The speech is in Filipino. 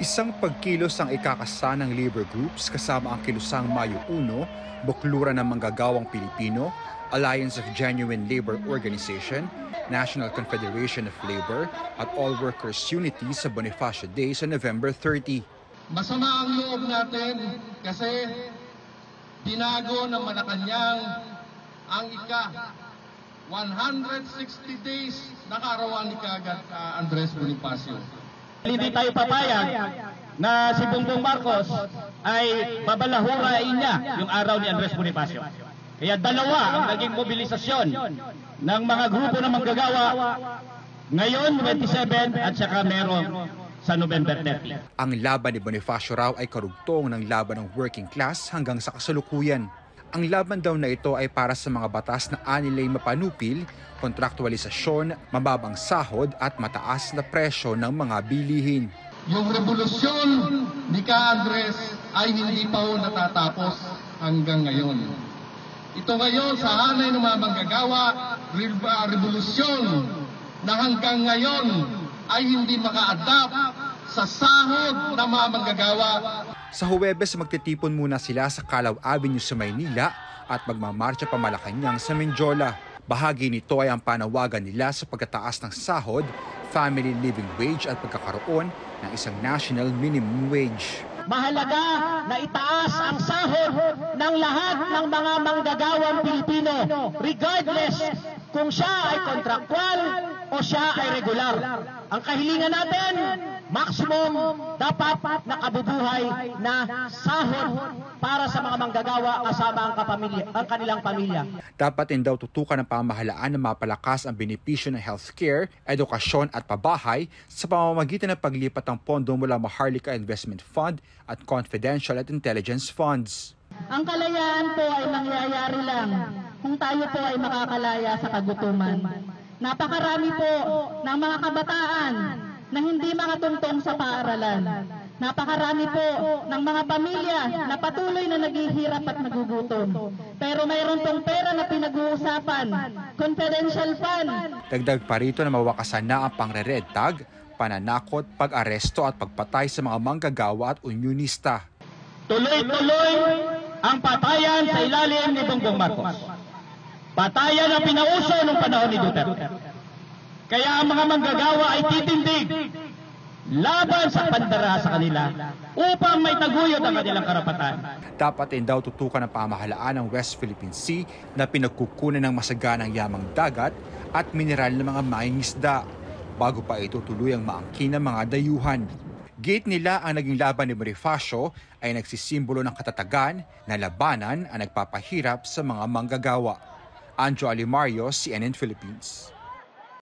Isang pagkilos ang ikakasa ng labor groups kasama ang kilusang Mayo 1, Bukluran ng Manggagawang Pilipino, Alliance of Genuine Labor Organization, National Confederation of Labor at All Workers Unity sa Bonifacio Day sa November 30. Masama ang loob natin kasi binago ng Malacanang ang 160 days na kaarawan ni Kagat Andres Bonifacio. Hindi tayo papayag na si Bongbong Marcos ay babalahurain niya yung araw ni Andres Bonifacio. Kaya dalawa ang naging mobilisasyon ng mga grupo na manggagawa ngayon 27 at saka meron sa November 30. Ang laban ni Bonifacio raw ay karugtong ng laban ng working class hanggang sa kasalukuyan. Ang laban daw na ito ay para sa mga batas na anilay mapanupil, kontraktualisasyon, mababang sahod at mataas na presyo ng mga bilihin. Yung revolusyon ni Ka Andres ay hindi pa ho natatapos hanggang ngayon. Ito ngayon sa hanay ng mga manggagawa, revolusyon na hanggang ngayon ay hindi maka-adapt sa sahod ng mga manggagawa. Sa Huwebes, magtitipon muna sila sa Calao Avenue sa Maynila at magmamarcha pa Malacanang sa Menjola. Bahagi nito ay ang panawagan nila sa pagtataas ng sahod, family living wage at pagkakaroon ng isang national minimum wage. Mahalaga na itaas ang sahod ng lahat ng mga manggagawang Pilipino regardless kung siya ay kontraktual o siya ay regular. Ang kahilingan natin, maximum dapat nakabubuhay na sahod para sa mga manggagawa kasama ang kanilang pamilya. Dapat din daw tutukan ng pamahalaan na mapalakas ang benepisyo ng healthcare, edukasyon at pabahay sa pamamagitan ng paglipat ng pondo mula Maharlika Investment Fund at Confidential at Intelligence Funds. Ang kalayaan po ay mangyayari lang kung tayo po ay makakalaya sa kagutuman. Napakarami po ng mga kabataan na hindi makatuntong sa paaralan. Napakarami po ng mga pamilya na patuloy na naghihirap at nagugutom. Pero mayroon pong pera na pinag-uusapan, confidential fund. Dagdag pa rito na mawakasan na ang pangre-red tag, pananakot, pag-aresto at pagpatay sa mga manggagawa at unionista. Tuloy-tuloy ang patayan sa ilalim ni Bongbong Marcos. Patayan na pinauso nung panahon ni Duterte. Kaya ang mga manggagawa ay titindig laban sa pandara sa kanila upang may taguyod ang kanilang karapatan. Dapat din daw tutukan ng pamahalaan ng West Philippine Sea na pinagkukunan ng masaganang yamang dagat at mineral ng mga mangingisda bago pa ito tuluyang maangkin ng mga dayuhan. Gate nila ang naging laban ni Bonifacio ay nagsisimbolo ng katatagan na labanan ang nagpapahirap sa mga manggagawa. Anjo Alimario, CNN Philippines.